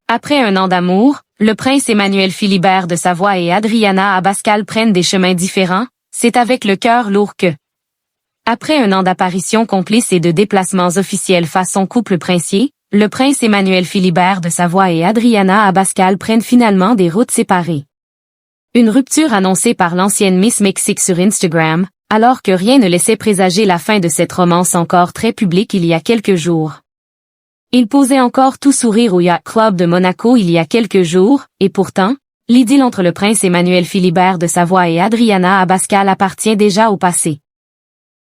Après un an d'amour, le prince Emmanuel Philibert de Savoie et Adriana Abascal prennent des chemins différents, c'est avec le cœur lourd que... Après un an d'apparitions complices et de déplacements officiels façon couple princier, le prince Emmanuel Philibert de Savoie et Adriana Abascal prennent finalement des routes séparées. Une rupture annoncée par l'ancienne Miss Mexique sur Instagram, alors que rien ne laissait présager la fin de cette romance encore très publique il y a quelques jours. Il posait encore tout sourire au Yacht Club de Monaco il y a quelques jours, et pourtant, l'idylle entre le prince Emmanuel Philibert de Savoie et Adriana Abascal appartient déjà au passé.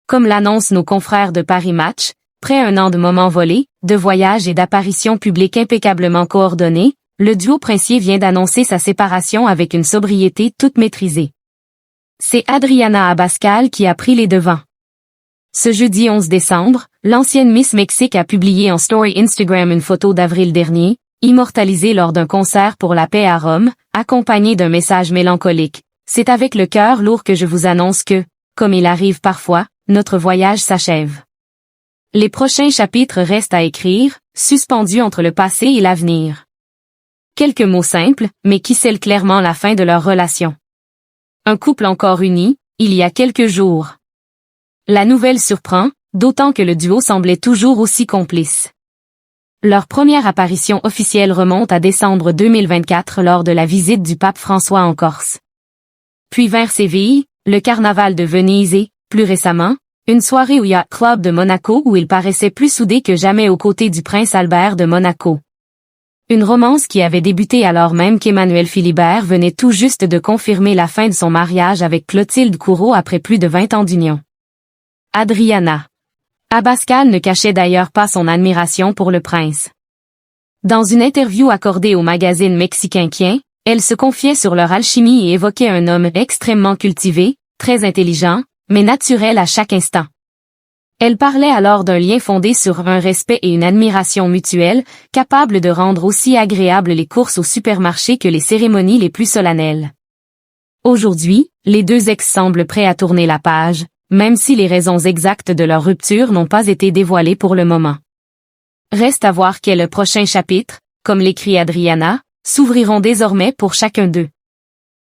Comme l'annoncent nos confrères de Paris Match, après un an de moments volés, de voyages et d'apparitions publiques impeccablement coordonnées, le duo princier vient d'annoncer sa séparation avec une sobriété toute maîtrisée. C'est Adriana Abascal qui a pris les devants. Ce jeudi 11 décembre, l'ancienne Miss Mexique a publié en story Instagram une photo d'avril dernier, immortalisée lors d'un concert pour la paix à Rome, accompagnée d'un message mélancolique. C'est avec le cœur lourd que je vous annonce que, comme il arrive parfois, notre voyage s'achève. Les prochains chapitres restent à écrire, suspendus entre le passé et l'avenir. Quelques mots simples, mais qui scellent clairement la fin de leur relation. Un couple encore uni, il y a quelques jours. La nouvelle surprend, d'autant que le duo semblait toujours aussi complice. Leur première apparition officielle remonte à décembre 2024 lors de la visite du pape François en Corse. Puis vers Séville, le carnaval de Venise et, plus récemment, une soirée au Yacht Club de Monaco où ils paraissaient plus soudés que jamais aux côtés du prince Albert de Monaco. Une romance qui avait débuté alors même qu'Emmanuel Philibert venait tout juste de confirmer la fin de son mariage avec Clotilde Courreau après plus de 20 ans d'union. Adriana Abascal ne cachait d'ailleurs pas son admiration pour le prince. Dans une interview accordée au magazine mexicain Quien, elle se confiait sur leur alchimie et évoquait un homme extrêmement cultivé, très intelligent, mais naturel à chaque instant. Elle parlait alors d'un lien fondé sur un respect et une admiration mutuelle, capable de rendre aussi agréables les courses au supermarché que les cérémonies les plus solennelles. Aujourd'hui, les deux ex semblent prêts à tourner la page, même si les raisons exactes de leur rupture n'ont pas été dévoilées pour le moment. Reste à voir quel prochain chapitre, comme l'écrit Adriana, s'ouvriront désormais pour chacun d'eux.